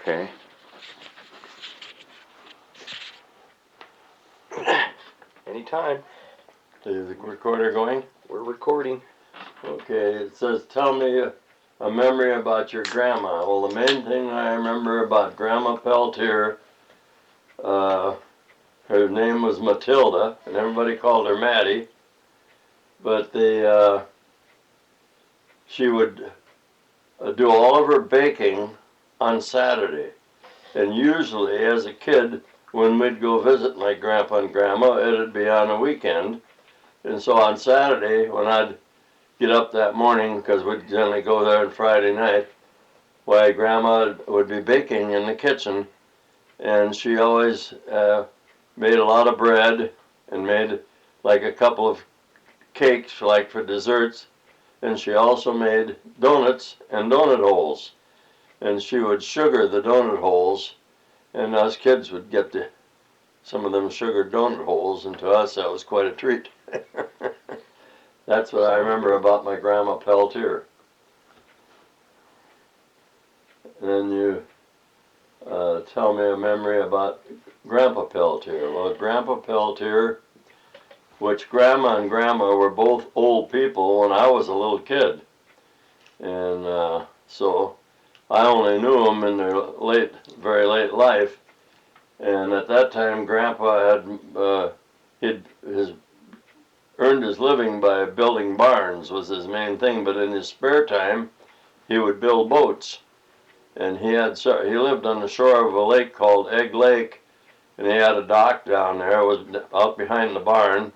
Okay. Anytime. Is the recorder going? We're recording. Okay, it says, tell me a memory about your grandma. Well, the main thing I remember about Grandma Peltier, her name was Matilda, and everybody called her Maddie. But she would do all of her baking on Saturday. And usually, as a kid, when we'd go visit my grandpa and grandma, it'd be on a weekend. And so on Saturday, when I'd get up that morning, because we'd generally go there on Friday night, why grandma would be baking in the kitchen. And she always made a lot of bread and made like a couple of cakes like for desserts. And she also made donuts and donut holes. And she would sugar the donut holes, and us kids would get some of them sugar donut holes, and to us that was quite a treat. That's what I remember about my Grandma Peltier. And then you tell me a memory about Grandpa Peltier. Well, Grandpa Peltier, which Grandma and Grandma were both old people when I was a little kid. And so I only knew them in their very late life. And at that time, Grandpa had earned his living by building barns was his main thing. But in his spare time, he would build boats. And he lived on the shore of a lake called Egg Lake, and he had a dock down there. It was out behind the barn,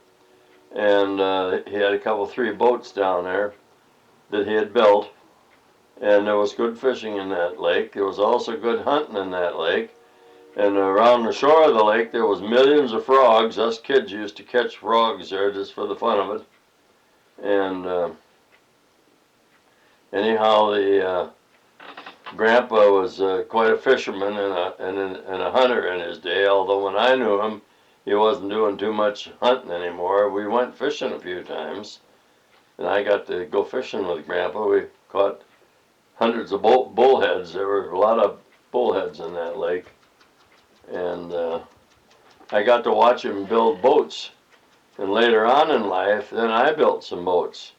and he had three boats down there that he had built. And there was good fishing in that lake. There was also good hunting in that lake. And around the shore of the lake, there was millions of frogs. Us kids used to catch frogs there just for the fun of it. And anyhow, the Grandpa was quite a fisherman and a hunter in his day, although when I knew him, he wasn't doing too much hunting anymore. We went fishing a few times, and I got to go fishing with Grandpa. We caught hundreds of bullheads. There were a lot of bullheads in that lake. And I got to watch him build boats. And later on in life, then I built some boats,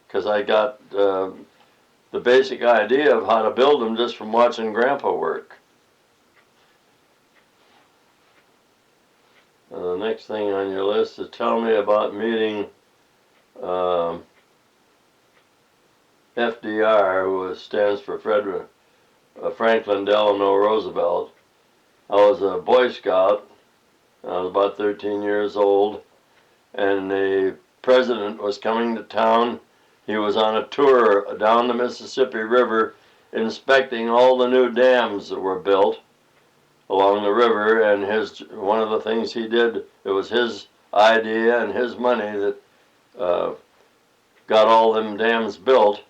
because I got the basic idea of how to build them just from watching Grandpa work. The next thing on your list is tell me about meeting FDR, who stands for Franklin Delano Roosevelt. I was a Boy Scout. I was about 13 years old, and the president was coming to town. He was on a tour down the Mississippi River inspecting all the new dams that were built along the river, and one of the things he did, it was his idea and his money that got all them dams built,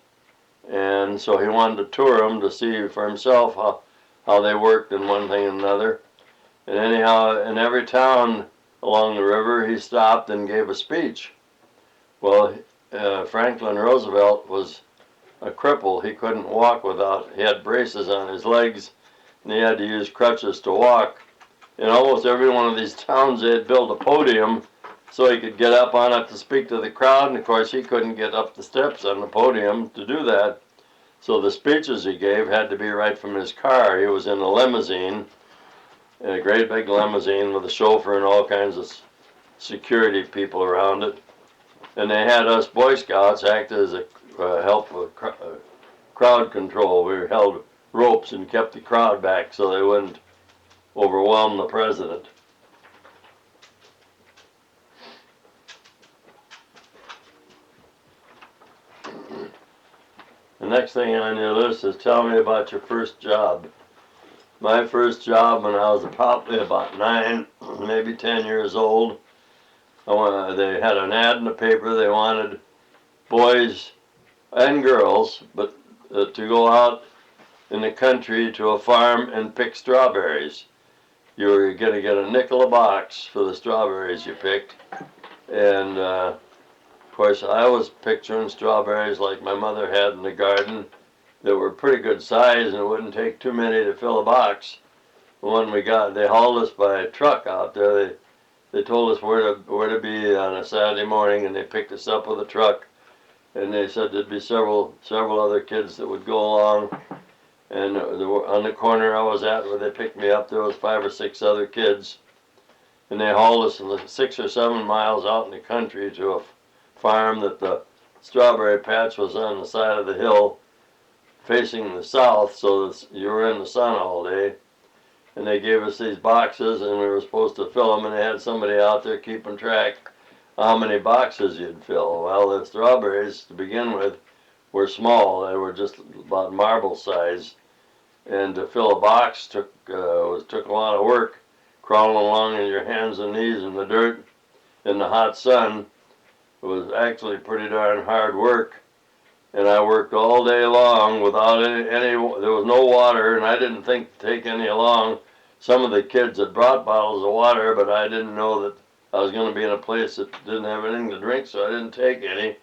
and so he wanted to tour them to see for himself how they worked and one thing and another. And anyhow, in every town along the river, he stopped and gave a speech. Well, Franklin Roosevelt was a cripple. He couldn't walk he had braces on his legs, and he had to use crutches to walk. In almost every one of these towns, they had built a podium so he could get up on it to speak to the crowd, and of course he couldn't get up the steps on the podium to do that. So the speeches he gave had to be right from his car. He was in a limousine, a great big limousine with a chauffeur and all kinds of security people around it. And they had us Boy Scouts act as a help with crowd control. We held ropes and kept the crowd back so they wouldn't overwhelm the president. The next thing on your list is tell me about your first job. My first job when I was probably about 9, maybe 10 years old, they had an ad in the paper. They wanted boys and girls, but to go out in the country to a farm and pick strawberries. You were going to get a nickel a box for the strawberries you picked. And of course, I was picturing strawberries like my mother had in the garden, that were pretty good size, and it wouldn't take too many to fill a box. The one we got, they hauled us by truck out there. They told us where to be on a Saturday morning, and they picked us up with a truck. And they said there'd be several other kids that would go along. And on the corner I was at, where they picked me up, there was 5 or 6 other kids. And they hauled us 6 or 7 miles out in the country to a farm that the strawberry patch was on the side of the hill, facing the south, so that you were in the sun all day. And they gave us these boxes, and we were supposed to fill them, and they had somebody out there keeping track how many boxes you'd fill. Well, the strawberries, to begin with, were small. They were just about marble size. And to fill a box took a lot of work, crawling along on your hands and knees in the dirt in the hot sun. It was actually pretty darn hard work. And I worked all day long without any there was no water, and I didn't think to take any along. Some of the kids had brought bottles of water, but I didn't know that I was going to be in a place that didn't have anything to drink, so I didn't take any.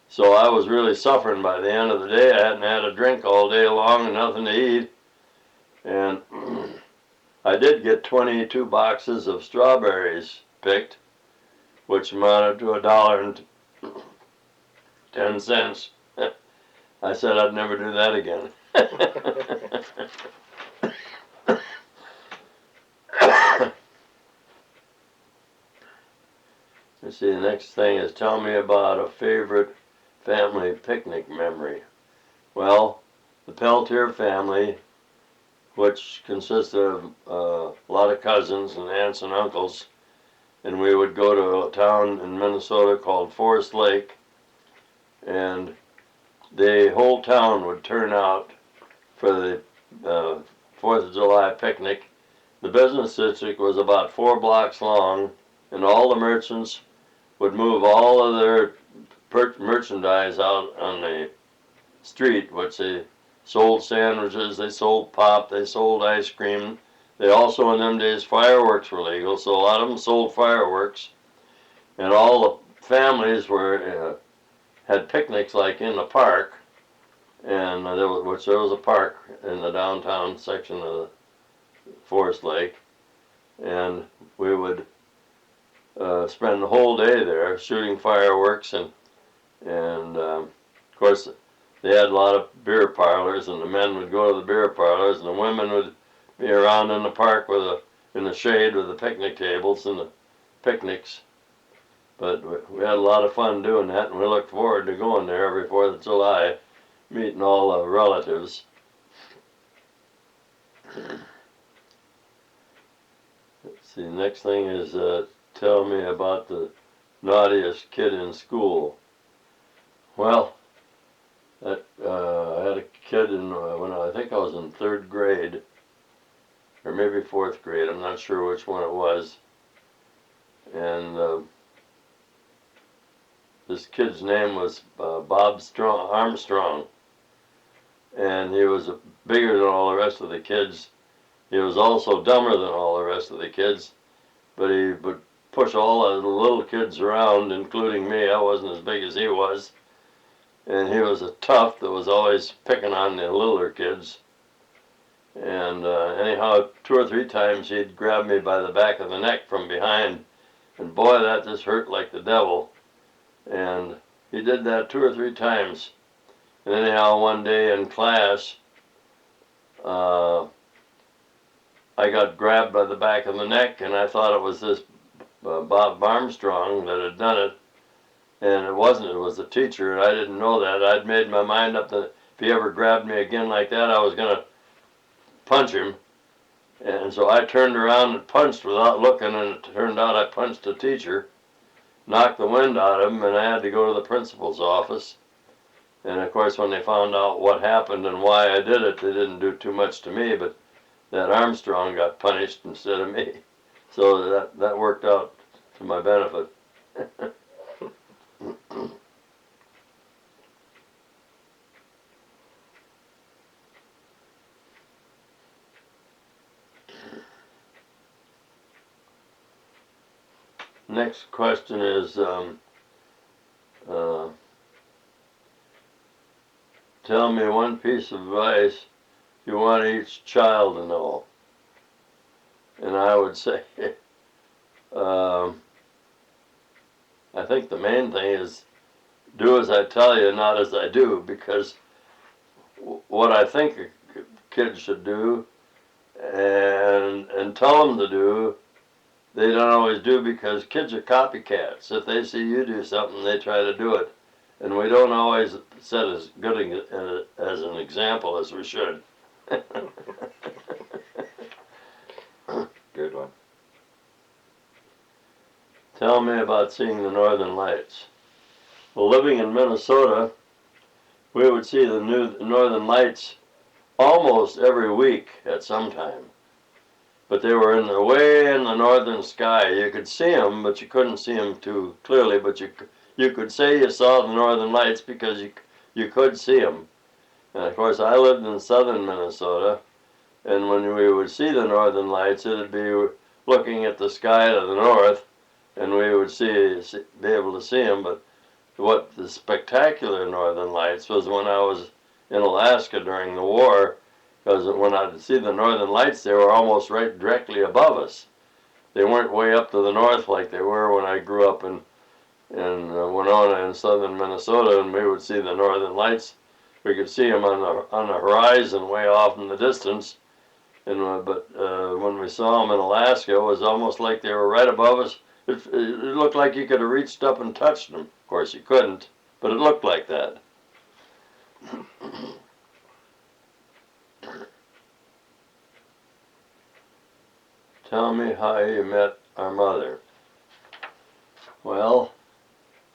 So I was really suffering by the end of the day. I hadn't had a drink all day long and nothing to eat. And I did get 22 boxes of strawberries picked, which amounted to $1.10. I said I'd never do that again. Let's see, the next thing is tell me about a favorite family picnic memory. Well, the Peltier family, which consisted of a lot of cousins and aunts and uncles, and we would go to a town in Minnesota called Forest Lake, and the whole town would turn out for the 4th of July picnic. The business district was about 4 blocks long, and all the merchants would move all of their merchandise out on the street, which they sold sandwiches, they sold pop, they sold ice cream. They also, in them days, fireworks were legal, so a lot of them sold fireworks. And all the families had picnics like in the park, and there was a park in the downtown section of Forest Lake, and we would spend the whole day there shooting fireworks, and of course they had a lot of beer parlors, and the men would go to the beer parlors, and the women would be around in the park in the shade with the picnic tables and the picnics. But we had a lot of fun doing that, and we looked forward to going there every 4th of July, meeting all the relatives. Let's see, next thing is tell me about the naughtiest kid in school. Well, I had a kid when I think I was in 3rd grade, or maybe 4th grade, I'm not sure which one it was. And this kid's name was Bob Armstrong. And he was bigger than all the rest of the kids. He was also dumber than all the rest of the kids, but he would push all the little kids around, including me. I wasn't as big as he was. And he was a tough that was always picking on the littler kids. And anyhow, 2 or 3 times he'd grab me by the back of the neck from behind, and boy, that just hurt like the devil. And he did that 2 or 3 times. And anyhow, one day in class, I got grabbed by the back of the neck, and I thought it was this Bob Armstrong that had done it. And it wasn't. It was the teacher, and I didn't know that. I'd made my mind up that if he ever grabbed me again like that, I was going to punch him. And so I turned around and punched without looking, and it turned out I punched the teacher, knocked the wind out of him, and I had to go to the principal's office. And of course, when they found out what happened and why I did it, they didn't do too much to me, but that Armstrong got punished instead of me. So that worked out to my benefit. Next question is, tell me one piece of advice you want each child to know. And I would say, I think the main thing is do as I tell you, not as I do, because what I think kids should do and tell them to do, they don't always do, because kids are copycats. If they see you do something, they try to do it. And we don't always set as good as an example as we should. Good one. Tell me about seeing the northern lights. Well, living in Minnesota, we would see the northern lights almost every week at some time. But they were way in the northern sky. You could see them, but you couldn't see them too clearly. But you could say you saw the northern lights because you could see them. And of course, I lived in southern Minnesota, and when we would see the northern lights, it'd be looking at the sky to the north, and we would be able to see them. But what the spectacular northern lights was when I was in Alaska during the war, because when I'd see the northern lights, they were almost right directly above us. They weren't way up to the north like they were when I grew up in Winona in southern Minnesota, and we would see the northern lights. We could see them on the horizon way off in the distance, but when we saw them in Alaska, it was almost like they were right above us. It looked like you could have reached up and touched them. Of course, you couldn't, but it looked like that. Tell me how you met our mother. Well,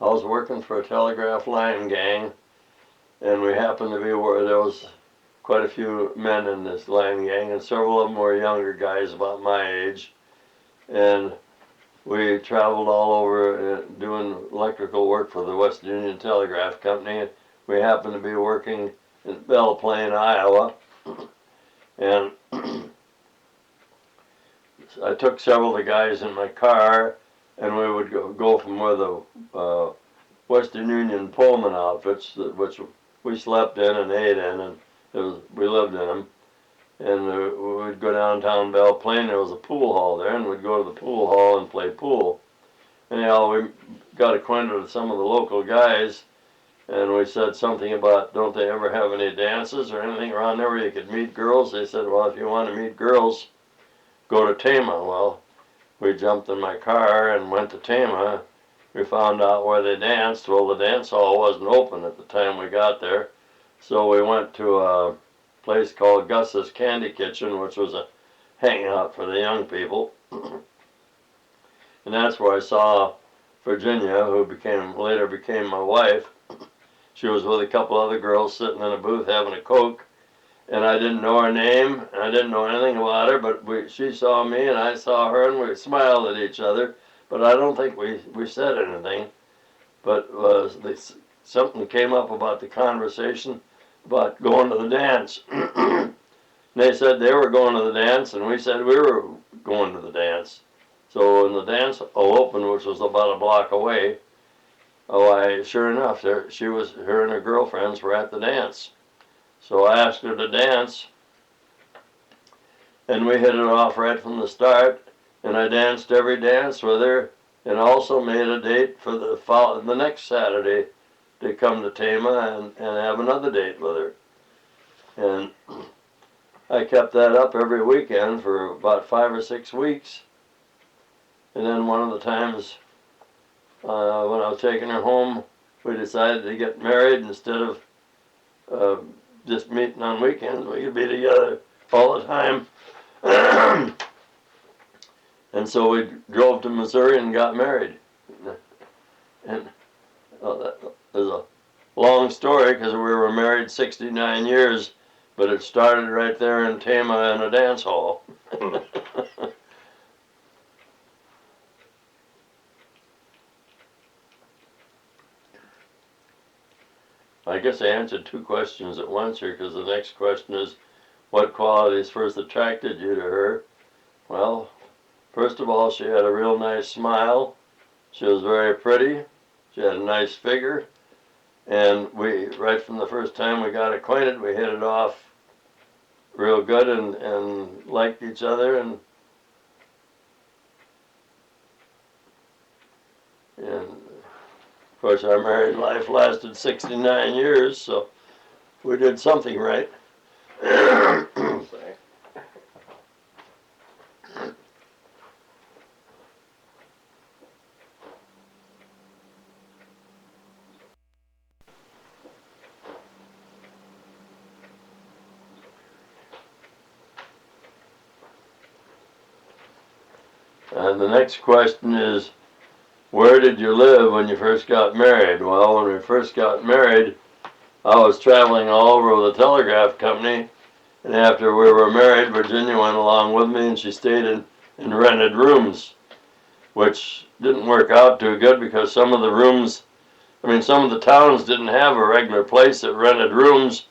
I was working for a telegraph line gang, and we happened to be where there was quite a few men in this line gang, and several of them were younger guys about my age. And we traveled all over doing electrical work for the West Union Telegraph Company. We happened to be working in Belle Plaine, Iowa, and I took several of the guys in my car, and we would go from where the Western Union Pullman outfits, which we slept in and ate in, and we lived in them. And we'd go downtown Belle Plaine. There was a pool hall there, and we'd go to the pool hall and play pool. Anyhow, we got acquainted with some of the local guys, and we said something about, don't they ever have any dances or anything around there where you could meet girls? They said, well, if you want to meet girls, go to Tama. Well, we jumped in my car and went to Tama. We found out where they danced. Well, the dance hall wasn't open at the time we got there, so we went to a place called Gus's Candy Kitchen, which was a hangout for the young people. And that's where I saw Virginia, who later became my wife. She was with a couple other girls sitting in a booth having a Coke, and I didn't know her name, and I didn't know anything about her, but she saw me and I saw her, and we smiled at each other, but I don't think we said anything. But something came up about the conversation about going to the dance. They said they were going to the dance, and we said we were going to the dance. So when the dance opened, which was about a block away, sure enough, her and her girlfriends were at the dance. So I asked her to dance, and we hit it off right from the start, and I danced every dance with her, and also made a date for the next Saturday to come to Tama and have another date with her. And I kept that up every weekend for about 5 or 6 weeks. And then one of the times when I was taking her home, we decided to get married instead of just meeting on weekends. We could be together all the time. And so we drove to Missouri and got married. And that was a long story because we were married 69 years, but it started right there in Tama in a dance hall. I guess I answered 2 questions at once here, because the next question is, what qualities first attracted you to her? Well, first of all, she had a real nice smile. She was very pretty. She had a nice figure. And we, right from the first time we got acquainted, we hit it off real good and liked each other. And of course, our married life lasted 69 years, so we did something right. And the next question is, where did you live when you first got married? Well, when we first got married, I was traveling all over with the telegraph company, and after we were married, Virginia went along with me, and she stayed in rented rooms, which didn't work out too good because some of the rooms, some of the towns didn't have a regular place that rented rooms,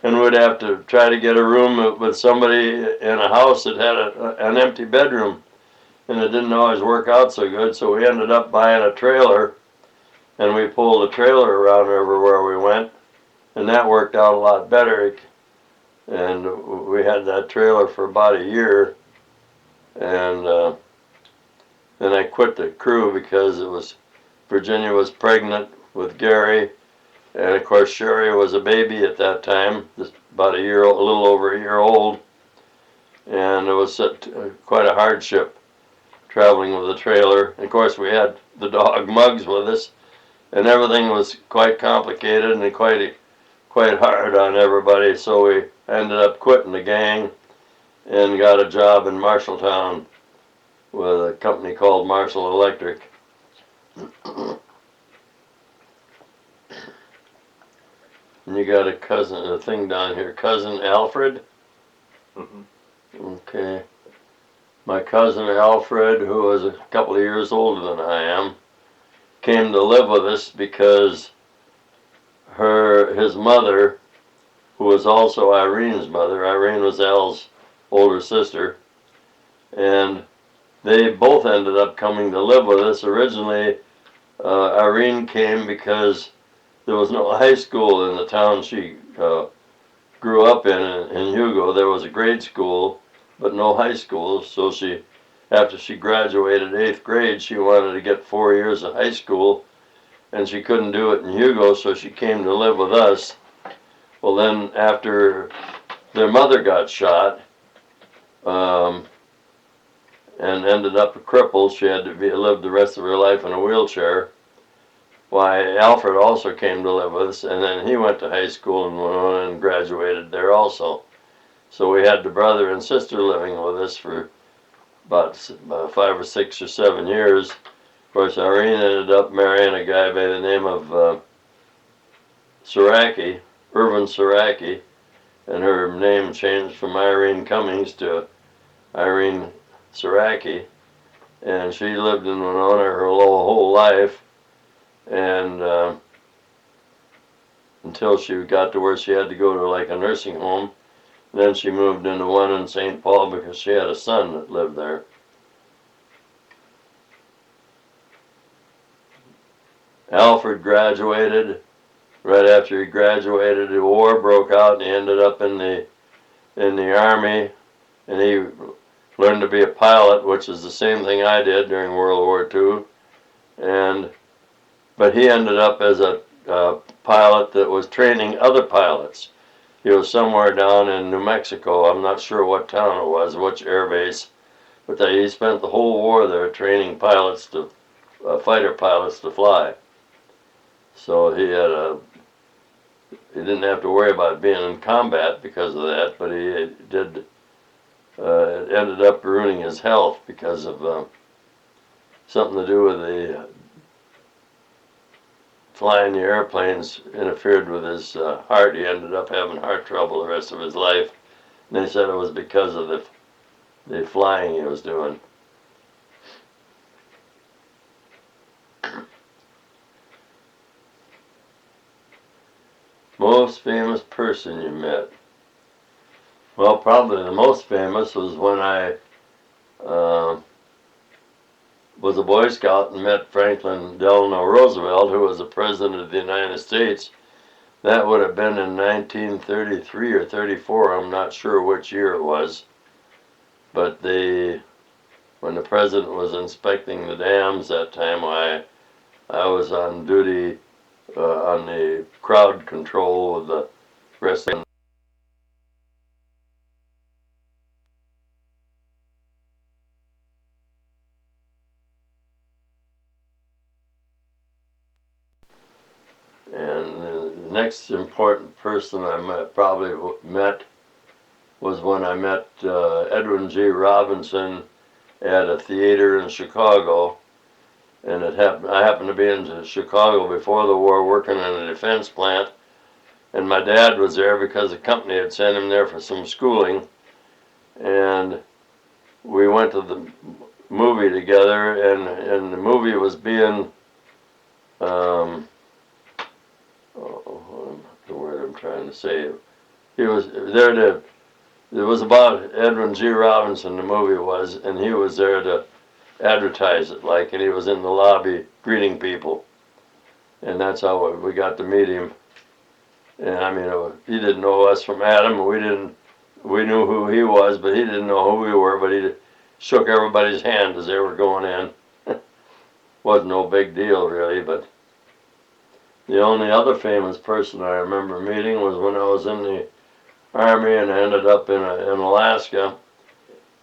and we'd have to try to get a room with somebody in a house that had an empty bedroom, and it didn't always work out so good, so we ended up buying a trailer, and we pulled the trailer around everywhere we went, and that worked out a lot better. And we had that trailer for about a year, and then I quit the crew because Virginia was pregnant with Gary, and of course Sherry was a baby at that time, just about a little over a year old, and it was quite a hardship traveling with the trailer. And of course we had the dog Muggs with us, and everything was quite complicated and quite hard on everybody, so we ended up quitting the gang and got a job in Marshalltown with a company called Marshall Electric. And you got a thing down here, cousin Alfred? Mm-hmm. Okay. My cousin Alfred, who was a couple of years older than I am, came to live with us because his mother, who was also Irene's mother, Irene was Al's older sister, and they both ended up coming to live with us. Originally, Irene came because there was no high school in the town she grew up in Hugo. There was a grade school, but no high school, so after she graduated 8th grade, she wanted to get 4 years of high school, and she couldn't do it in Hugo, so she came to live with us. Well, then after their mother got shot and ended up a cripple, she had to live the rest of her life in a wheelchair. Why, Alfred also came to live with us, and then he went to high school in Winona and graduated there also. So we had the brother and sister living with us for about 5 or 6 or 7 years. Of course, Irene ended up marrying a guy by the name of Irvin Saraki, and her name changed from Irene Cummings to Irene Saraki, and she lived in Winona her whole life, and until she got to where she had to go to like a nursing home. Then she moved into one in St. Paul because she had a son that lived there. Alfred graduated. Right after he graduated, the war broke out, and he ended up in the Army, and he learned to be a pilot, which is the same thing I did during World War II. But he ended up as a pilot that was training other pilots. He was somewhere down in New Mexico. I'm not sure what town it was, which air base, but he spent the whole war there training fighter pilots to fly. So he didn't have to worry about being in combat because of that, but he did. It ended up ruining his health because of something to do with the flying the airplanes interfered with his heart. He ended up having heart trouble the rest of his life. And they said it was because of the flying he was doing. Most famous person you met? Well, probably the most famous was when I was a Boy Scout and met Franklin Delano Roosevelt, who was the President of the United States. That would have been in 1933 or 34. I'm not sure which year it was. But when the President was inspecting the dams that time, I was on duty on the crowd control of the rest of them. And the next important person I probably met was when I met Edwin G. Robinson at a theater in Chicago. And I happened to be in Chicago before the war working in a defense plant. And my dad was there because the company had sent him there for some schooling. And we went to the movie together, and the movie was being, what's the word I'm trying to say? He was there to, it was about Edwin G. Robinson, the movie was, and he was there to advertise it, and he was in the lobby greeting people. And that's how we got to meet him. And I mean, he didn't know us from Adam, we knew who he was, but he didn't know who we were, but he shook everybody's hand as they were going in. Wasn't no big deal really, but the only other famous person I remember meeting was when I was in the Army and I ended up in Alaska.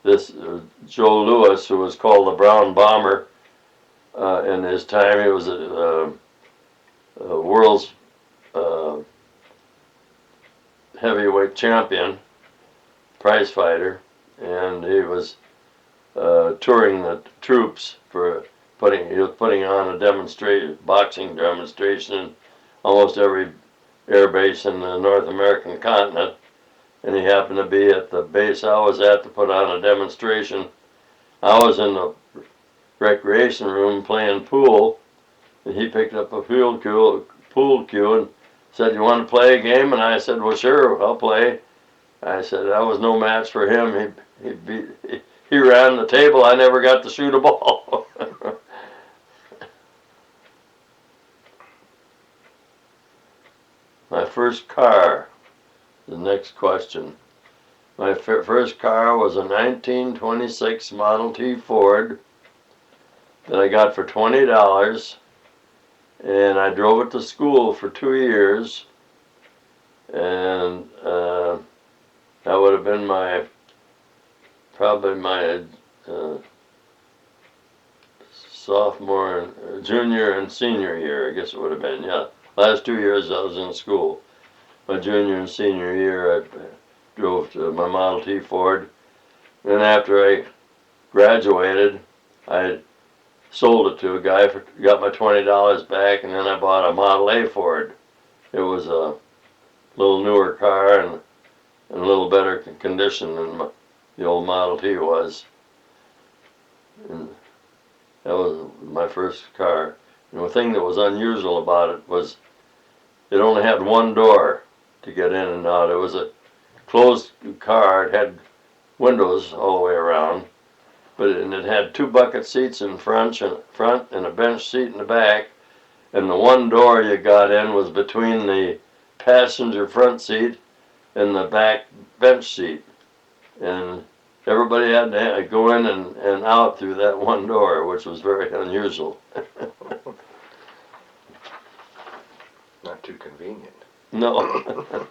This Joe Louis, who was called the Brown Bomber, in his time he was a world's heavyweight champion, prize fighter, and he was touring the troops he was putting on a boxing demonstration in almost every air base in the North American continent. And he happened to be at the base I was at to put on a demonstration. I was in the recreation room playing pool, and he picked up a pool cue and said, "You want to play a game?" And I said, "Well, sure, I'll play." I said, I was no match for him. He ran the table. I never got to shoot a ball. My first car, the next question. My first car was a 1926 Model T Ford that I got for $20, and I drove it to school for 2 years, and that would have been probably my sophomore, junior and senior year, I guess it would have been, yeah. Last 2 years I was in school. My junior and senior year I drove my Model T Ford. Then after I graduated, I sold it to a guy, got my $20 back, and then I bought a Model A Ford. It was a little newer car and in a little better condition than the old Model T was. And that was my first car. And the thing that was unusual about it was it only had one door to get in and out. It was a closed car. It had windows all the way around, and it had 2 bucket seats in front and a bench seat in the back. And the one door you got in was between the passenger front seat and the back bench seat. And everybody had to go in and out through that one door, which was very unusual. Not too convenient. No.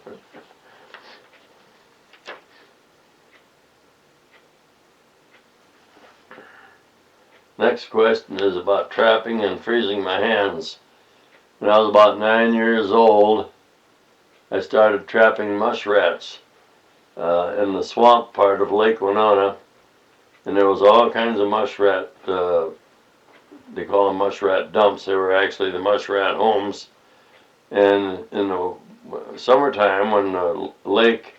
Next question is about trapping and freezing my hands. When I was about 9 years old, I started trapping mushrats in the swamp part of Lake Winona, and there was all kinds of muskrat, they call them muskrat dumps. They were actually the muskrat homes. And in the summertime, when the lake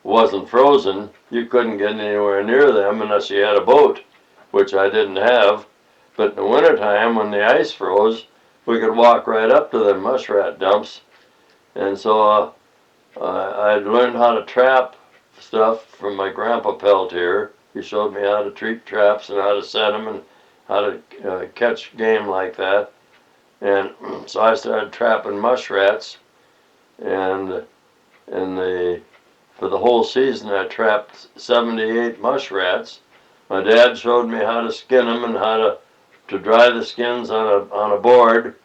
wasn't frozen, you couldn't get anywhere near them unless you had a boat, which I didn't have. But in the wintertime, when the ice froze, we could walk right up to the muskrat dumps. And so I learned how to trap stuff from my grandpa Peltier. He showed me how to treat traps and how to set them catch game like that. And so I started trapping muskrats, and for the whole season I trapped 78 muskrats. My dad showed me how to skin them and how to dry the skins on a board.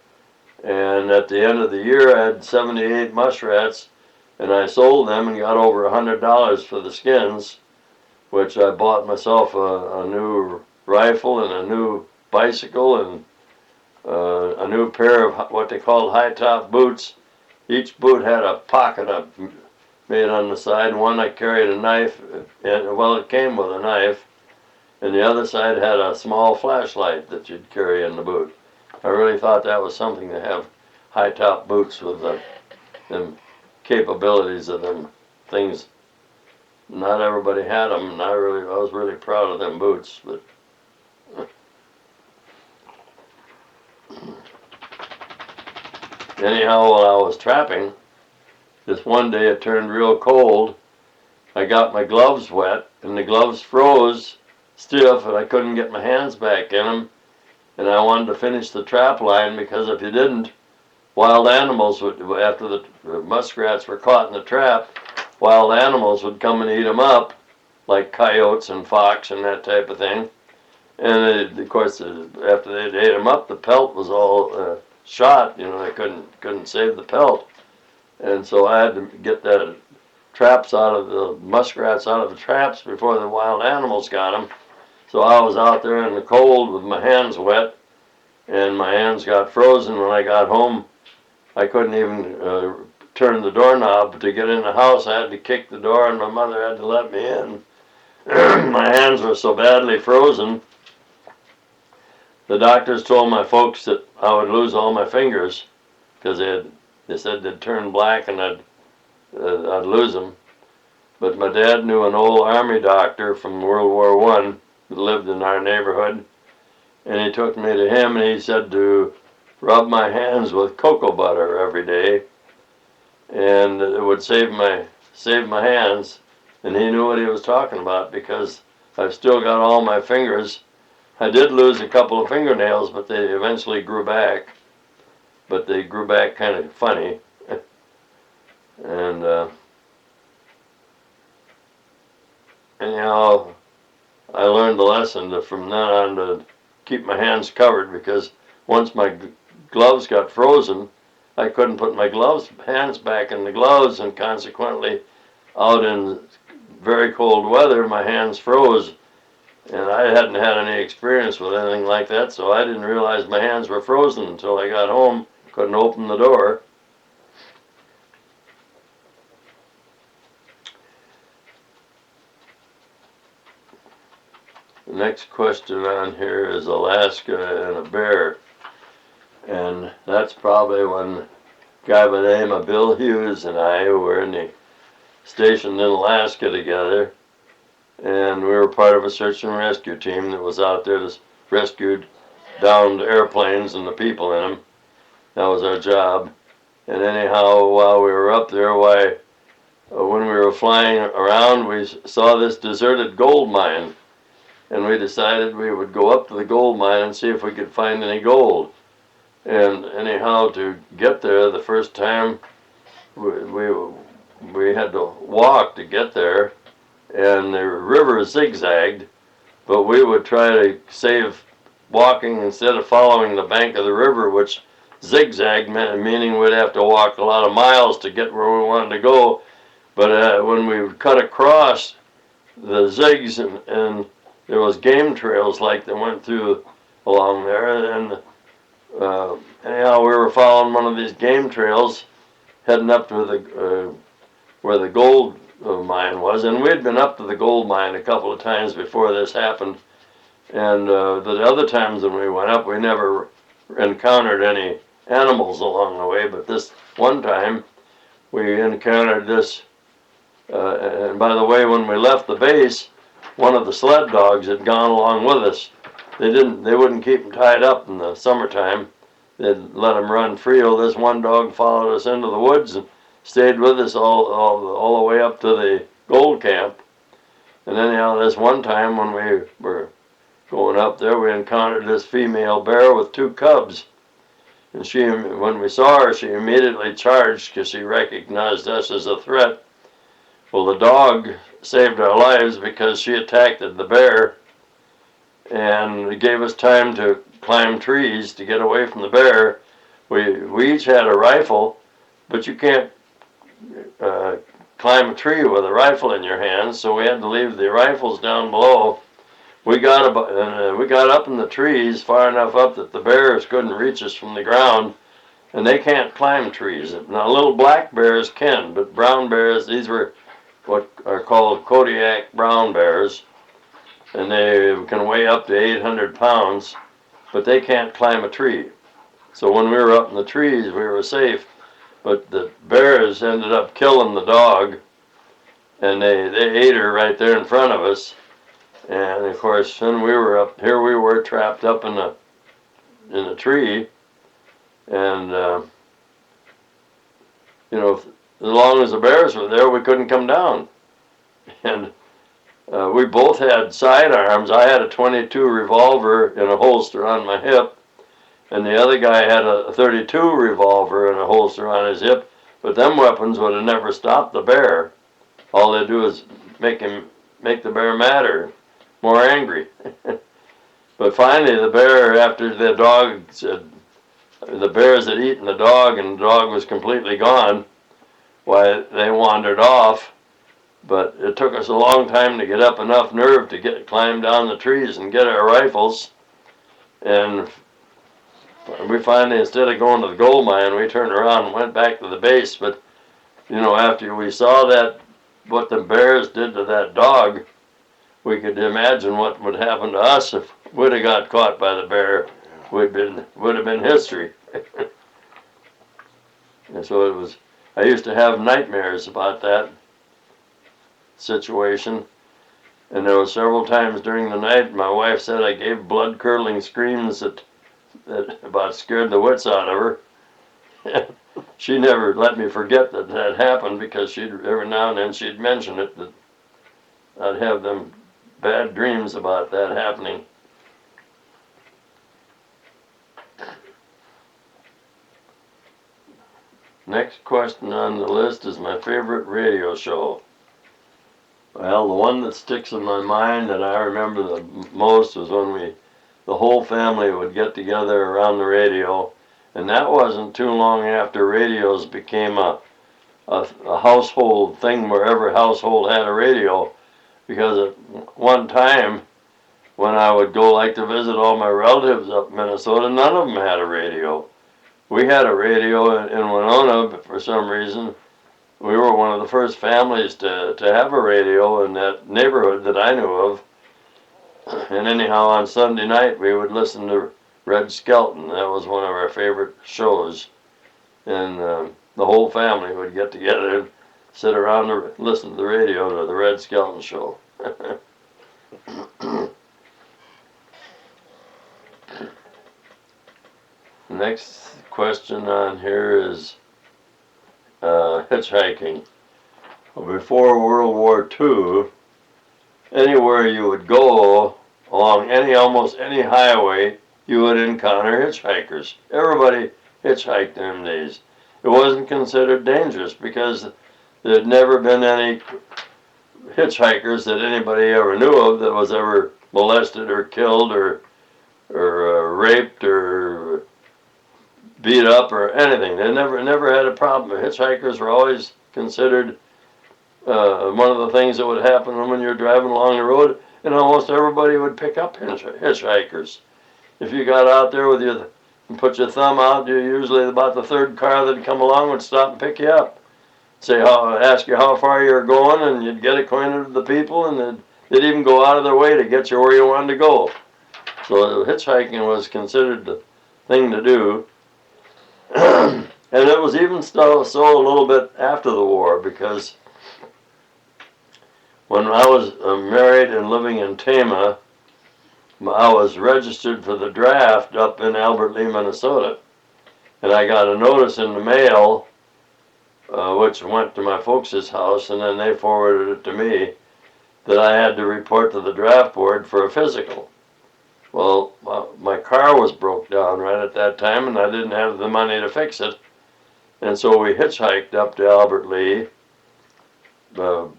And at the end of the year, I had 78 muskrats, and I sold them and got over $100 for the skins, which I bought myself a new rifle and a new bicycle and a new pair of what they called high-top boots. Each boot had a pocket made on the side. One I carried a knife, and well, it came with a knife, and the other side had a small flashlight that you'd carry in the boot. I really thought that was something to have high-top boots with them capabilities of them things. Not everybody had them, and I was really proud of them boots. But anyhow, while I was trapping, this one day it turned real cold. I got my gloves wet, and the gloves froze stiff, and I couldn't get my hands back in them. And I wanted to finish the trap line, because if you didn't, wild animals would, after the muskrats were caught in the trap, wild animals would come and eat them up, like coyotes and fox and that type of thing. And of course, after they'd ate them up, the pelt was all shot. You know, they couldn't save the pelt. And so I had to get the muskrats out of the traps before the wild animals got them. So I was out there in the cold with my hands wet, and my hands got frozen. When I got home, I couldn't even turn the doorknob to get in the house. I had to kick the door, and my mother had to let me in. My hands were so badly frozen, the doctors told my folks that I would lose all my fingers, because they said they'd turn black and I'd lose them. But my dad knew an old army doctor from World War I who lived in our neighborhood, and he took me to him, and he said to rub my hands with cocoa butter every day, and it would save my hands. And he knew what he was talking about, because I've still got all my fingers. I did lose a couple of fingernails, but they eventually grew back. But they grew back kind of funny. And anyhow, I learned the lesson from then on to keep my hands covered, because once my gloves got frozen, I couldn't put my hands back in the gloves, and consequently, out in very cold weather, my hands froze. And I hadn't had any experience with anything like that, so I didn't realize my hands were frozen until I got home. Couldn't open the door. The next question on here is Alaska and a bear. And that's probably when a guy by the name of Bill Hughes and I were stationed in Alaska together. And we were part of a search and rescue team that was out there to rescue downed airplanes and the people in them. That was our job. And anyhow, while we were up there, when we were flying around, we saw this deserted gold mine. And we decided we would go up to the gold mine and see if we could find any gold. And anyhow, to get there, the first time, we had to walk to get there. And the river zigzagged, but we would try to save walking instead of following the bank of the river, which zigzagged, meaning we'd have to walk a lot of miles to get where we wanted to go. But when we would cut across the zigs, and there was game trails like that went through along there, and anyhow, we were following one of these game trails, heading up to where the gold mine was, and we'd been up to the gold mine a couple of times before this happened, and the other times when we went up, we never encountered any animals along the way, but this one time we encountered this, and by the way, when we left the base, one of the sled dogs had gone along with us. They wouldn't keep them tied up in the summertime. They'd let them run free. Well, this one dog followed us into the woods and stayed with us all the way up to the gold camp. And anyhow, this one time when we were going up there, we encountered this female bear with 2 cubs. And she, when we saw her, she immediately charged because she recognized us as a threat. Well, the dog saved our lives because she attacked the bear, and it gave us time to climb trees to get away from the bear. We each had a rifle, but you can't climb a tree with a rifle in your hands, so we had to leave the rifles down below. We got up in the trees far enough up that the bears couldn't reach us from the ground, and they can't climb trees. Now, little black bears can, but brown bears, these were what are called Kodiak brown bears, and they can weigh up to 800 pounds, but they can't climb a tree. So when we were up in the trees, we were safe, but the bears ended up killing the dog, and they ate her right there in front of us. And of course, when we were up here, we were trapped up in a tree, and you know, as long as the bears were there, we couldn't come down. And we both had sidearms. I had a .22 revolver in a holster on my hip, and the other guy had a .32 revolver in a holster on his hip. But them weapons would have never stopped the bear. All they do is make the bear madder, more angry. But finally, the bear, after the dog said, the bears had eaten the dog and the dog was completely gone, why, they wandered off. But it took us a long time to get up enough nerve to climb down the trees and get our rifles. And we finally, instead of going to the gold mine, we turned around and went back to the base. But, you know, after we saw that, what the bears did to that dog, we could imagine what would happen to us if we'd have got caught by the bear. Would have been history. And so it was. I used to have nightmares about that situation, and there were several times during the night my wife said I gave blood-curdling screams that about scared the wits out of her. She never let me forget that happened, because every now and then she'd mention it, that I'd have them bad dreams about that happening. Next question on the list is my favorite radio show. Well, the one that sticks in my mind that I remember the most was when the whole family would get together around the radio, and that wasn't too long after radios became a household thing where every household had a radio, because at one time when I would go like to visit all my relatives up in Minnesota, none of them had a radio. We had a radio in Winona, but for some reason we were one of the first families to have a radio in that neighborhood that I knew of. And anyhow, on Sunday night we would listen to Red Skelton. That was one of our favorite shows. And the whole family would get together and sit around and listen to the radio to the Red Skelton show. Next question on here is hitchhiking. Before World War II, anywhere you would go along almost any highway, you would encounter hitchhikers. Everybody hitchhiked them days. It wasn't considered dangerous because there had never been any hitchhikers that anybody ever knew of that was ever molested or killed or raped or beat up or anything. They never had a problem. Hitchhikers were always considered one of the things that would happen when you're driving along the road, and almost everybody would pick up hitchhikers. If you got out there with your and put your thumb out, you usually about the third car that'd come along would stop and pick you up. Ask you how far you're going, and you'd get acquainted with the people, and they'd even go out of their way to get you where you wanted to go. So hitchhiking was considered the thing to do. And it was even so a little bit after the war, because when I was married and living in Tama, I was registered for the draft up in Albert Lea, Minnesota. And I got a notice in the mail, which went to my folks' house, and then they forwarded it to me, that I had to report to the draft board for a physical. Well, my car was broke down right at that time, and I didn't have the money to fix it. And so we hitchhiked up to Albert Lea.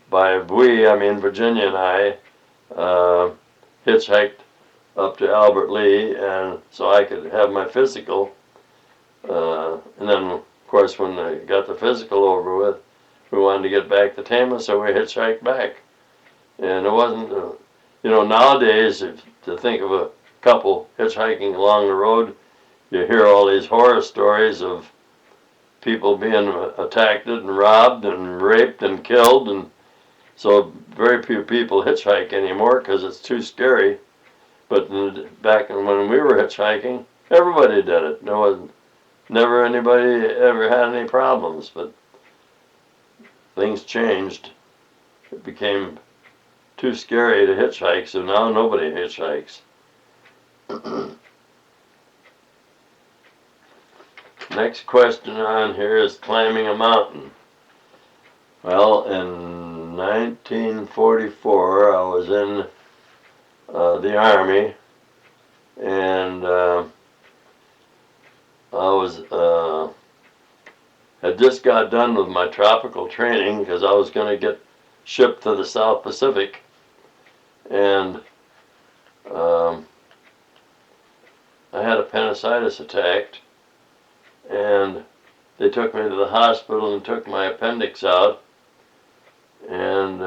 By we, I mean Virginia and I hitchhiked up to Albert Lea, and so I could have my physical. And then, of course, when I got the physical over with, we wanted to get back to Tama, so we hitchhiked back. And it wasn't, nowadays, to think of a couple hitchhiking along the road, you hear all these horror stories of people being attacked and robbed and raped and killed, and so very few people hitchhike anymore because it's too scary. But back when we were hitchhiking, everybody did it. There was never anybody ever had any problems, but things changed. It became too scary to hitchhike, so now nobody hitchhikes. Next question on here is climbing a mountain. Well, in 1944, I was in the Army, and had just got done with my tropical training because I was going to get shipped to the South Pacific, and I had appendicitis attack, and they took me to the hospital and took my appendix out. And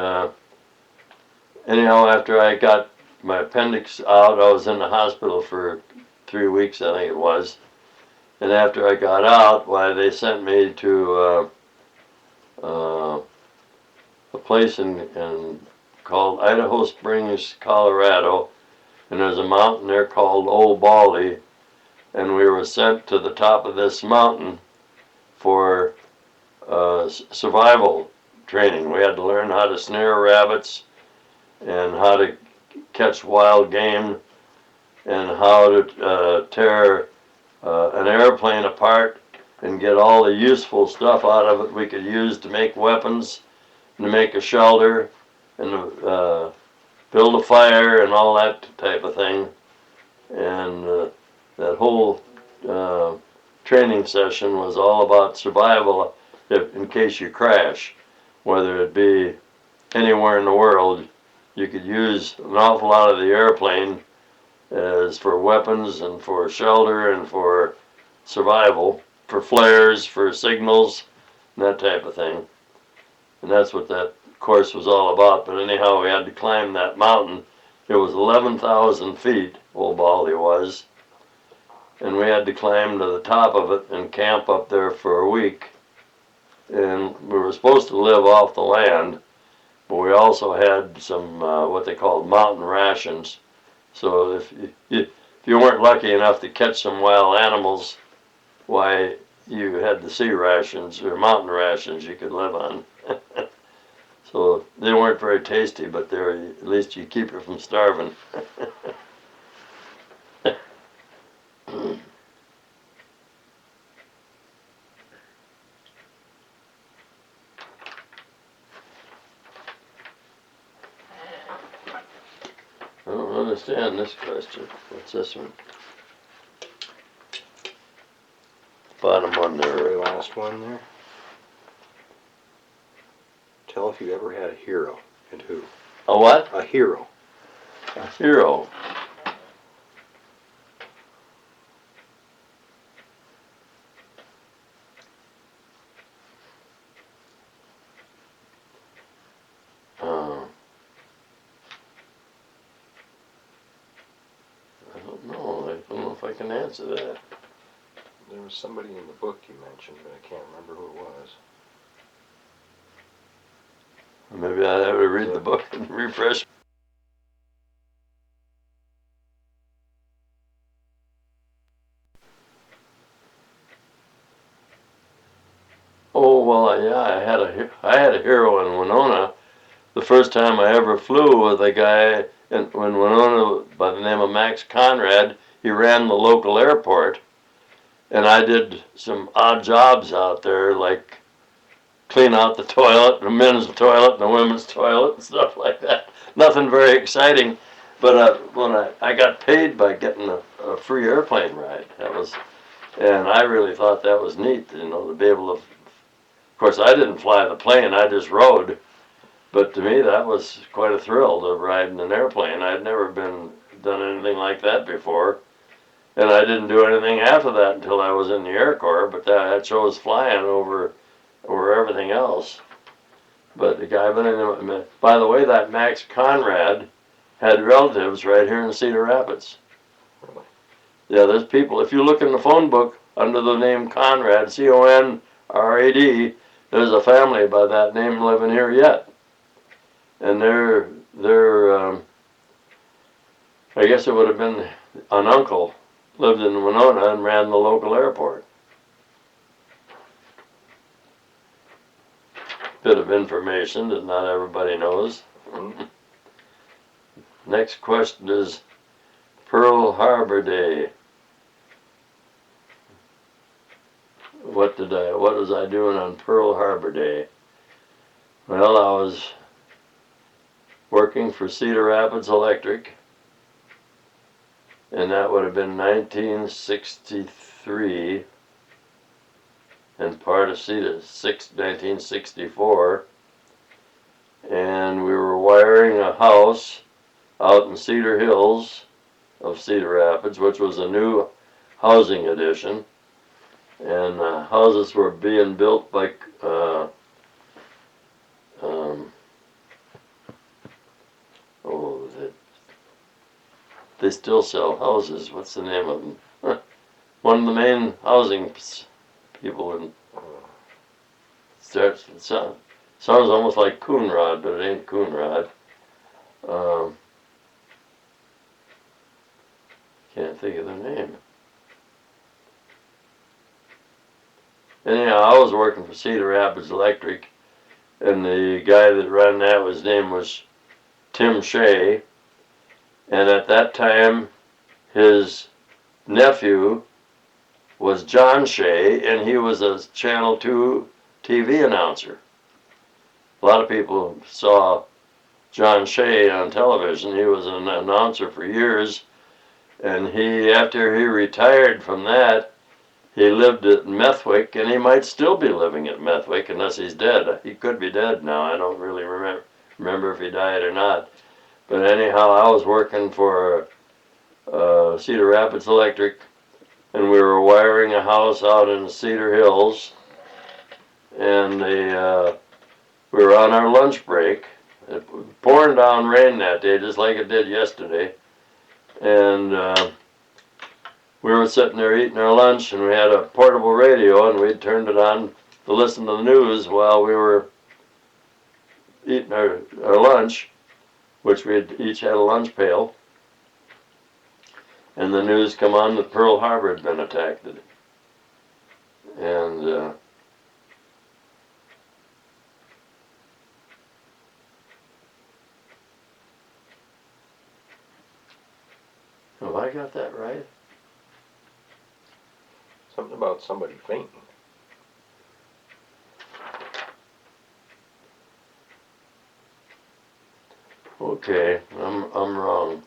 anyhow, after I got my appendix out, I was in the hospital for 3 weeks, I think it was. And after I got out, why, they sent me to a place called Idaho Springs, Colorado, and there's a mountain there called Old Baldy, and we were sent to the top of this mountain for survival training. We had to learn how to snare rabbits and how to catch wild game and how to tear an airplane apart and get all the useful stuff out of it we could use to make weapons, and to make a shelter, and to build a fire and all that type of thing. And that whole training session was all about survival in case you crash, whether it be anywhere in the world. You could use an awful lot of the airplane as for weapons and for shelter and for survival, for flares, for signals, and that type of thing. And that's what that course was all about. But anyhow, we had to climb that mountain. It was 11,000 feet, Old Baldy was. And we had to climb to the top of it and camp up there for a week. And we were supposed to live off the land, but we also had some what they called mountain rations. So if you weren't lucky enough to catch some wild animals, why, you had the sea rations or mountain rations you could live on. So they weren't very tasty, but they were, at least you keep you from starving. I don't understand this question. What's this one? Bottom one there. Very last one there. Tell if you ever had a hero, and who. A what? A hero. A hero. I don't know. I don't know if I can answer that. There was somebody in the book you mentioned, but I can't remember who it was. Maybe I have to read the book and refresh. Oh, well, yeah, I had a hero in Winona. The first time I ever flew with a guy in Winona by the name of Max Conrad. He ran the local airport, and I did some odd jobs out there, like clean out the toilet, the men's toilet and the women's toilet and stuff like that. Nothing very exciting, But when I got paid by getting a free airplane ride, and I really thought that was neat, you know, to be able to. Of course, I didn't fly the plane; I just rode. But to me, that was quite a thrill to ride in an airplane. I'd never done anything like that before, and I didn't do anything after that until I was in the Air Corps. But I chose flying over everything else. But the guy, by the way, that Max Conrad had relatives right here in Cedar Rapids. Really? Yeah, there's people. If you look in the phone book under the name Conrad, Conrad, there's a family by that name living here yet. And I guess it would have been an uncle lived in Winona and ran the local airport. Bit of information that not everybody knows. Next question is Pearl Harbor Day. What was I doing on Pearl Harbor Day? Well, I was working for Cedar Rapids Electric, and that would have been 1963, and part of 1964, and we were wiring a house out in Cedar Hills of Cedar Rapids, which was a new housing addition, and houses were being built by they still sell houses. What's the name of them? One of the main housing people in sounds almost like Coonrod, but it ain't Coonrod. Can't think of the name. Anyhow, I was working for Cedar Rapids Electric, and the guy that ran that, his name was Tim Shea, and at that time his nephew was John Shea, and he was a Channel 2 TV announcer. A lot of people saw John Shea on television. He was an announcer for years, and after he retired from that, he lived at Methwick, and he might still be living at Methwick unless he's dead. He could be dead now. I don't really remember if he died or not. But anyhow, I was working for Cedar Rapids Electric, and we were wiring a house out in Cedar Hills, and we were on our lunch break. It was pouring down rain that day, just like it did yesterday, and we were sitting there eating our lunch, and we had a portable radio, and we'd turned it on to listen to the news while we were eating our lunch, which we each had a lunch pail. And the news come on that Pearl Harbor had been attacked. And have I got that right? Something about somebody fainting. Okay, I'm wrong.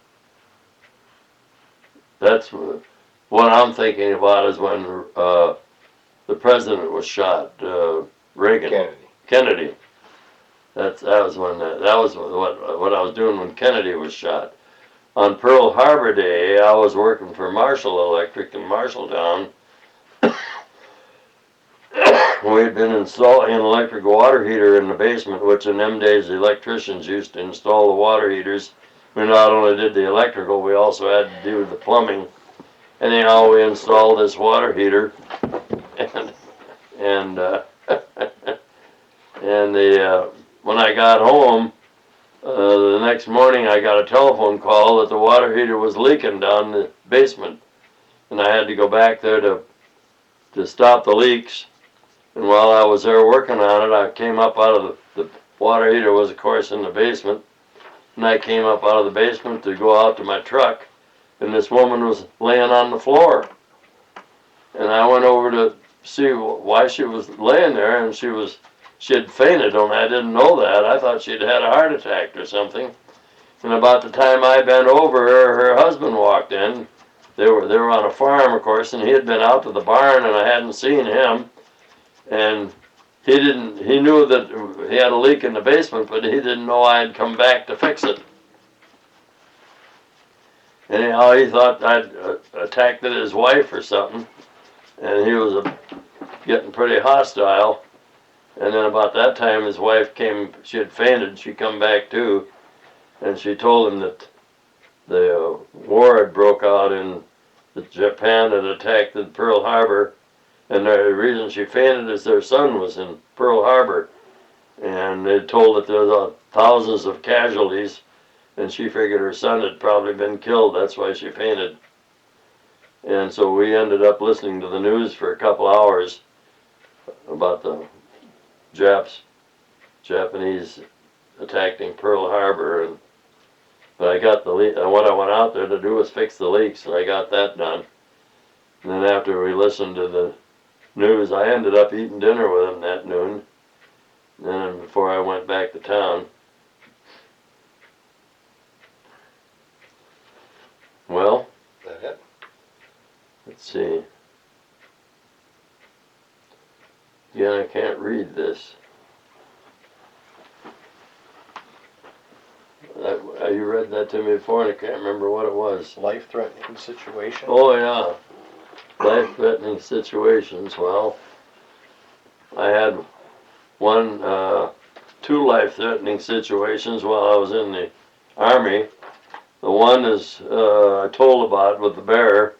That's what I'm thinking about is when the president was shot, Reagan. Kennedy. That was when that was what I was doing when Kennedy was shot. On Pearl Harbor Day, I was working for Marshall Electric in Marshalltown. We had been installing an electric water heater in the basement, which in them days the electricians used to install the water heaters. We not only did the electrical, we also had to do the plumbing. Anyhow, we installed this water heater, and when I got home the next morning, I got a telephone call that the water heater was leaking down the basement, and I had to go back there to stop the leaks. And while I was there working on it, I came up out of the water heater was, of course, in the basement. And I came up out of the basement to go out to my truck, and this woman was laying on the floor. And I went over to see why she was laying there, and she had fainted, and I didn't know that. I thought she'd had a heart attack or something. And about the time I bent over, her husband walked in. They were on a farm, of course, and he had been out to the barn, and I hadn't seen him. And he knew that he had a leak in the basement, but he didn't know I had come back to fix it. Anyhow, he thought I'd attacked his wife or something, and he was getting pretty hostile. And then about that time, his wife came, she had fainted, she come back too, and she told him that the war had broke out in that Japan had attacked in Pearl Harbor, and the reason she fainted is their son was in Pearl Harbor, and they told that there was thousands of casualties, and she figured her son had probably been killed. That's why she fainted. And so we ended up listening to the news for a couple hours about the Japanese attacking Pearl Harbor, but I got the leak. What I went out there to do was fix the leaks, and I got that done. And then after we listened to the news, I ended up eating dinner with him that noon. And then before I went back to town. Well, That it? let's see. Again, I can't read this. You read that to me before, and I can't remember what it was. Life-threatening situation? Oh, yeah. Life-threatening situations. Well, I had two life-threatening situations while I was in the Army. The one is I told about with the bear.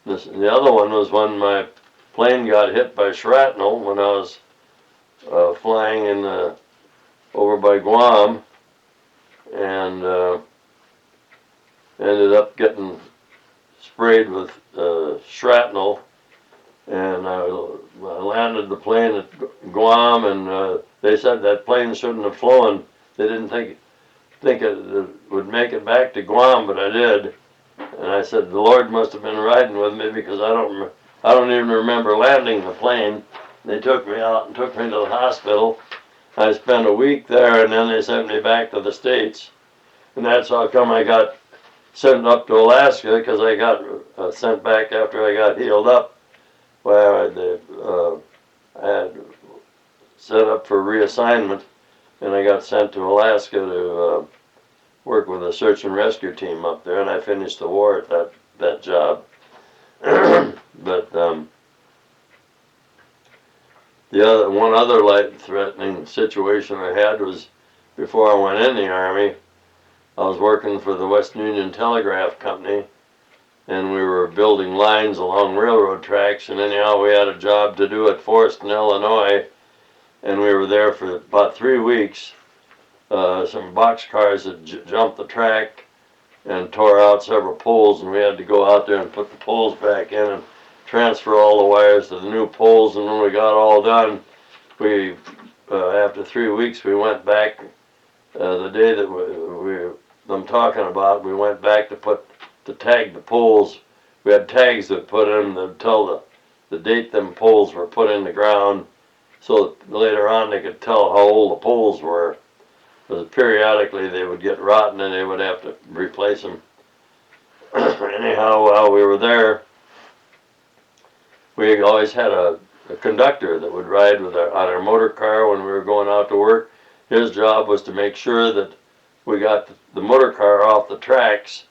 The other one was when my plane got hit by shrapnel when I was flying over by Guam, and ended up getting sprayed with shrapnel, and I landed the plane at Guam, and they said that plane shouldn't have flown. They didn't think it would make it back to Guam, but I did. And I said the Lord must have been riding with me, because I don't even remember landing the plane. They took me out and took me to the hospital. I spent a week there, and then they sent me back to the States. And that's how come I got sent up to Alaska, because I got sent back after I got healed up. Where I had set up for reassignment, and I got sent to Alaska to work with a search and rescue team up there, and I finished the war at that job. But one other life-threatening situation I had was before I went in the Army. I was working for the Western Union Telegraph Company, and we were building lines along railroad tracks, and anyhow we had a job to do at Forreston, Illinois, and we were there for about 3 weeks. Some boxcars had jumped the track and tore out several poles, and we had to go out there and put the poles back in and transfer all the wires to the new poles. And when we got all done, after 3 weeks, we went back. The day that I'm talking about, we went back to tag the poles. We had tags that put in that tell the date them poles were put in the ground, so that later on they could tell how old the poles were. Because periodically they would get rotten and they would have to replace them. Anyhow, while we were there, we always had a conductor that would ride on our motor car when we were going out to work. His job was to make sure that we got the motor car off the tracks,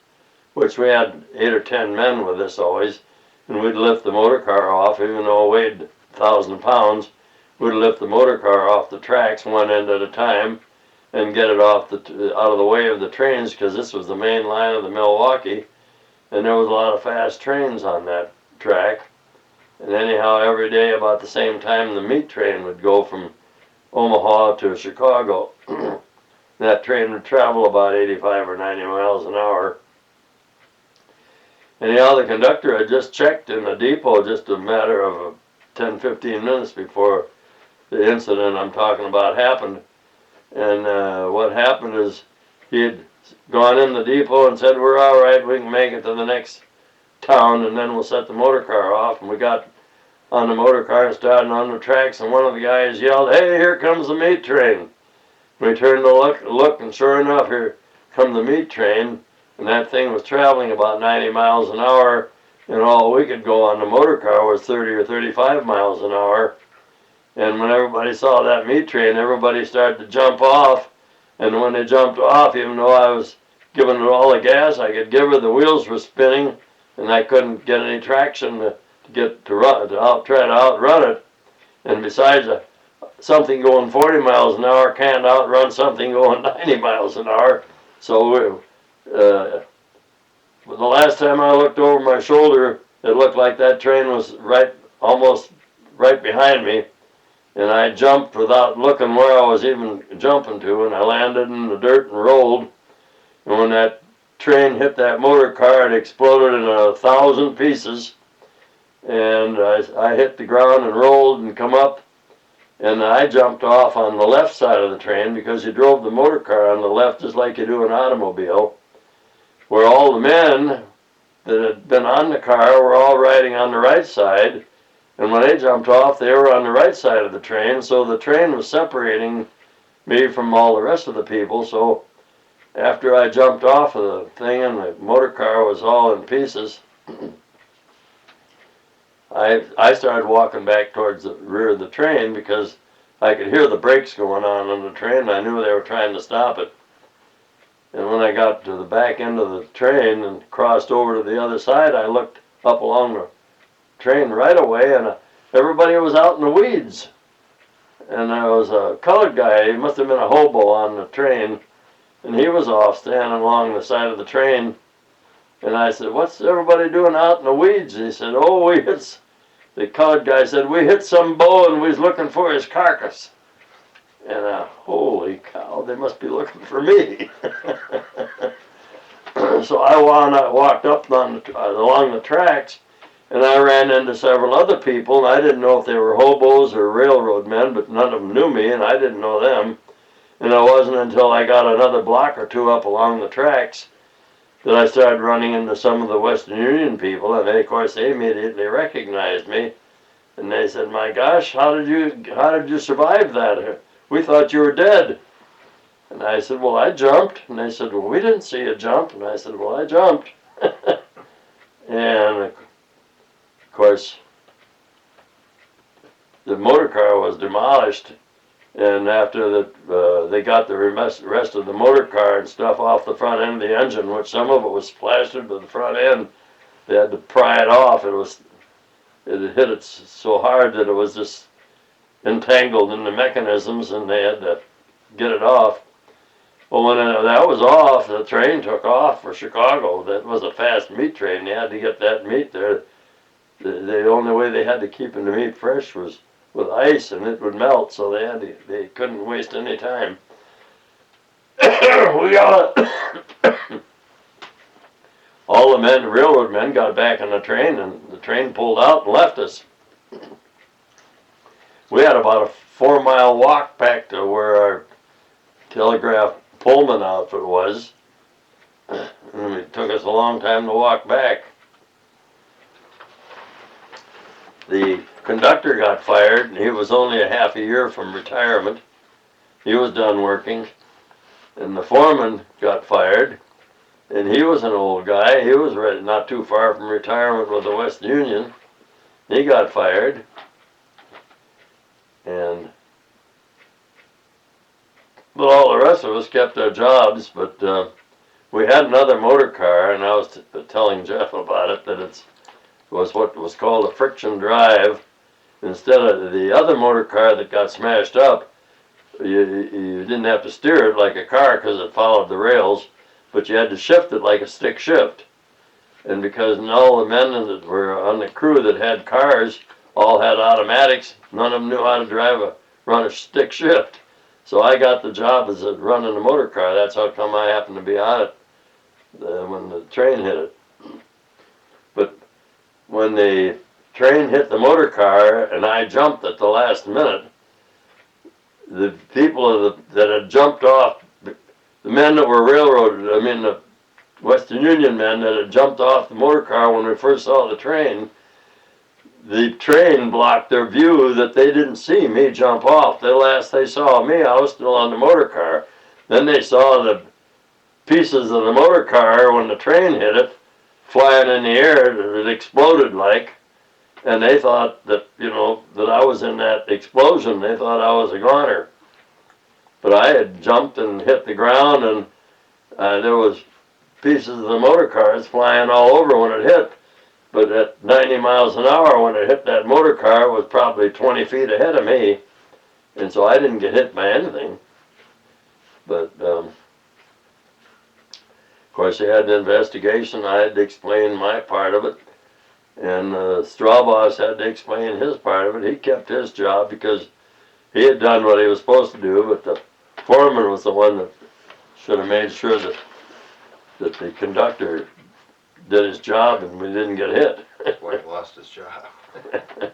which we had 8 or 10 men with us always, and we'd lift the motor car off, even though it weighed 1,000 pounds. We'd lift the motor car off the tracks one end at a time and get it out of the way of the trains, because this was the main line of the Milwaukee, and there was a lot of fast trains on that track. And anyhow, every day about the same time, the meat train would go from Omaha to Chicago. That train would travel about 85 or 90 miles an hour. Anyhow, the conductor had just checked in the depot just a matter of 10-15 minutes before the incident I'm talking about happened. And what happened is he had gone in the depot and said, "We're all right, we can make it to the next town, and then we'll set the motor car off." And we got on the motor car and started on the tracks, and one of the guys yelled, "Hey, here comes the meat train." We turned to look, and sure enough, here come the meat train, and that thing was traveling about 90 miles an hour, and all we could go on the motor car was 30 or 35 miles an hour. And when everybody saw that meat train, everybody started to jump off. And when they jumped off, even though I was giving it all the gas I could give her, the wheels were spinning, and I couldn't get any traction to try to outrun it. And besides, something going 40 miles an hour can't outrun something going 90 miles an hour. So the last time I looked over my shoulder, it looked like that train was almost right behind me. And I jumped without looking where I was even jumping to, and I landed in the dirt and rolled. And when that train hit that motor car, it exploded in 1,000 pieces. And I hit the ground and rolled and come up. And I jumped off on the left side of the train because you drove the motor car on the left just like you do an automobile, where all the men that had been on the car were all riding on the right side. And when they jumped off, they were on the right side of the train, so the train was separating me from all the rest of the people. So after I jumped off of the thing and the motor car was all in pieces, I started walking back towards the rear of the train because I could hear the brakes going on the train, and I knew they were trying to stop it. And when I got to the back end of the train and crossed over to the other side, I looked up along the train right away, and everybody was out in the weeds. And there was a colored guy, he must have been a hobo on the train, and he was off standing along the side of the train. And I said, "What's everybody doing out in the weeds?" He said, "Oh, the colored guy said, we hit some bull and we was looking for his carcass." And holy cow, they must be looking for me. So I walked up along the tracks, and I ran into several other people, and I didn't know if they were hobos or railroad men, but none of them knew me, and I didn't know them. And it wasn't until I got another block or two up along the tracks that I started running into some of the Western Union people, and they, of course, they immediately recognized me. And they said, "My gosh, how did you survive that? We thought you were dead." And I said, "Well, I jumped." And they said, "Well, we didn't see you jump." And I said, "Well, I jumped." And of course, the motor car was demolished. And after they got the rest of the motor car and stuff off the front end of the engine, which some of it was plastered to the front end, they had to pry it off. It hit it so hard that it was just entangled in the mechanisms, and they had to get it off. Well, when that was off, the train took off for Chicago. That was a fast meat train. They had to get that meat there. The only way they had to keep the meat fresh was with ice, and it would melt, so they couldn't waste any time. All the railroad men got back on the train, and the train pulled out and left us. We had about a 4-mile walk back to where our telegraph Pullman outfit was, and it took us a long time to walk back. The conductor got fired, and he was only a half a year from retirement. He was done working. And the foreman got fired, and he was an old guy. He was not too far from retirement with the West Union. He got fired. But all the rest of us kept our jobs, but we had another motor car, and I was telling Jeff about it, that it was what was called a friction drive. Instead of the other motor car that got smashed up, you didn't have to steer it like a car because it followed the rails, but you had to shift it like a stick shift. And because all the men that were on the crew that had cars all had automatics, none of them knew how to run a stick shift. So I got the job as running the motor car. That's how come I happened to be on it when the train hit it. But when the train hit the motor car and I jumped at the last minute, the people that had jumped off, the men that were the Western Union men that had jumped off the motor car when we first saw the train blocked their view, that they didn't see me jump off. The last they saw me, I was still on the motor car. Then they saw pieces of the motor car when the train hit it, flying in the air. It exploded like, and they thought that, you know, that I was in that explosion. They thought I was a goner. But I had jumped and hit the ground, and there was pieces of the motor cars flying all over when it hit. But at 90 miles an hour, when it hit that motor car, it was probably 20 feet ahead of me. And so I didn't get hit by anything. But, of course, they had an investigation. I had to explain my part of it. And the straw boss had to explain his part of it. He kept his job because he had done what he was supposed to do, but the foreman was the one that should have made sure that the conductor did his job and we didn't get hit. That's why he lost his job. Is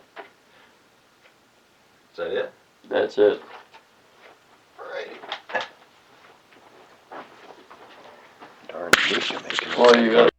that it? That's it. Alrighty. Darn goose you're making. Well, you got